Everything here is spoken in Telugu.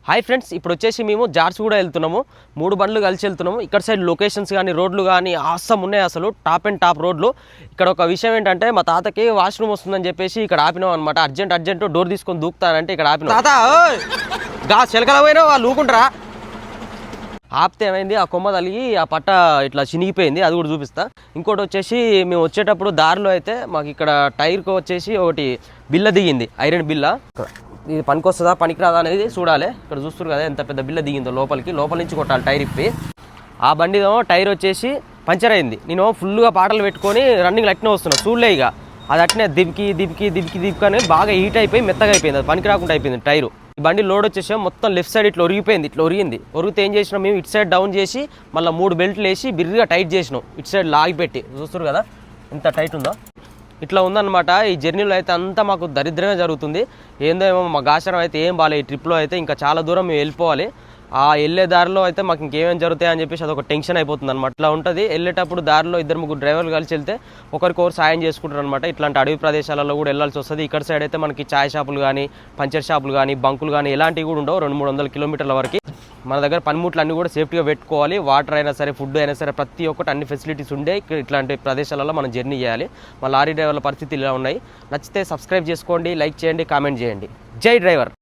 హాయ్ ఫ్రెండ్స్, ఇప్పుడు వచ్చేసి మేము జార్జిగూడ వెళ్తున్నాము. 3 బండ్లు కలిసి వెళ్తున్నాము. ఇక్కడ సైడ్ లొకేషన్స్ కానీ రోడ్లు కానీ ఆసమ్ ఉన్నాయి. అసలు టాప్ అండ్ టాప్ రోడ్లు. ఇక్కడ ఒక విషయం ఏంటంటే మా తాతకి వాష్రూమ్ వస్తుందని చెప్పేసి ఇక్కడ ఆపినాం అనమాట. అర్జెంట్ డోర్ తీసుకొని దూకుతానంటే ఇక్కడ ఆపినాం. తాత గా చిలకల పోయినా వాళ్ళు ఊకుంటారా? ఆపితే ఏమైంది, ఆ కొమ్మ తలిగి ఆ పట్ట ఇట్లా చినిగిపోయింది. అది కూడా చూపిస్తా. ఇంకోటి వచ్చేసి మేము వచ్చేటప్పుడు దారిలో అయితే మాకు ఇక్కడ టైర్కి వచ్చేసి ఒకటి బిల్ల దిగింది, ఐరన్ బిల్ల. ఇది పనికొస్తుందా పనికిరాదా అనేది చూడాలి. ఇక్కడ చూస్తారు కదా ఎంత పెద్ద బిల్ల దిగిందో లోపల నుంచి కొట్టాలి టైర్ ఇప్పి. ఆ బండిలో టైర్ వచ్చేసి పంచర్ అయింది. నేను ఫుల్గా పాటలు పెట్టుకొని రన్నింగ్ అట్నే వస్తున్నా. చూడలే ఇక అది అట్నే దిబ్కి అని బాగా హీట్ అయిపోయి మెత్తగా అయిపోయింది. అది పనికి రాకుండా అయిపోయింది టైరు. ఈ బండి లోడ్ వచ్చేసాం మొత్తం లెఫ్ట్ సైడ్ ఇట్లా ఒరిగిపోయింది. ఒరిగితే ఏం చేసినాం మేము ఇటు సైడ్ డౌన్ చేసి మళ్ళీ 3 బెల్ట్లు వేసి బిర్రిగా టైట్ చేసినాం. ఇటు సైడ్ లాగి పెట్టి చూస్తారు కదా ఎంత టైట్ ఉందో. ఇట్లా ఉందన్నమాట. ఈ జర్నీలో అయితే అంతా మాకు దరిద్రమే జరుగుతుంది. ఏందో ఏమో మా గాచారం అయితే ఏం బాగాలేదు. ఈ ట్రిప్లో అయితే ఇంకా చాలా దూరం మేము వెళ్ళిపోవాలి. ఆ వెళ్ళే దారిలో అయితే మాకు ఇంకేమేమి జరుగుతాయి అని చెప్పేసి అదొక టెన్షన్ అయిపోతుంది అనమాట. ఇట్లా ఉంటుంది. వెళ్ళేటప్పుడు దారిలో 2-3 డ్రైవర్లు కలిసి వెళ్తే ఒకరికొకరు సాయం చేసుకుంటారు అనమాట. ఇట్లాంటి అడవి ప్రదేశాలలో కూడా వెళ్ళాల్సి వస్తుంది. ఇక్కడ సైడ్ అయితే మనకి చాయ్ షాపులు కానీ పంచర్ షాపులు కానీ బంకులు కానీ ఇలాంటివి కూడా ఉండవు. 200-300 కిలోమీటర్ల వరకు మన దగ్గర పనిముట్లు అన్నీ కూడా సేఫ్టీగా పెట్టుకోవాలి. వాటర్ అయినా సరే ఫుడ్ అయినా సరే ప్రతి ఒక్కటి అన్ని ఫెసిలిటీస్ ఉండే ఇట్లాంటి ప్రదేశాలలో మనం జర్నీ చేయాలి. మా లారీ డ్రైవర్ల పరిస్థితి ఇలా ఉన్నాయి. నచ్చితే సబ్స్క్రైబ్ చేసుకోండి, లైక్ చేయండి, కామెంట్ చేయండి. జై డ్రైవర్.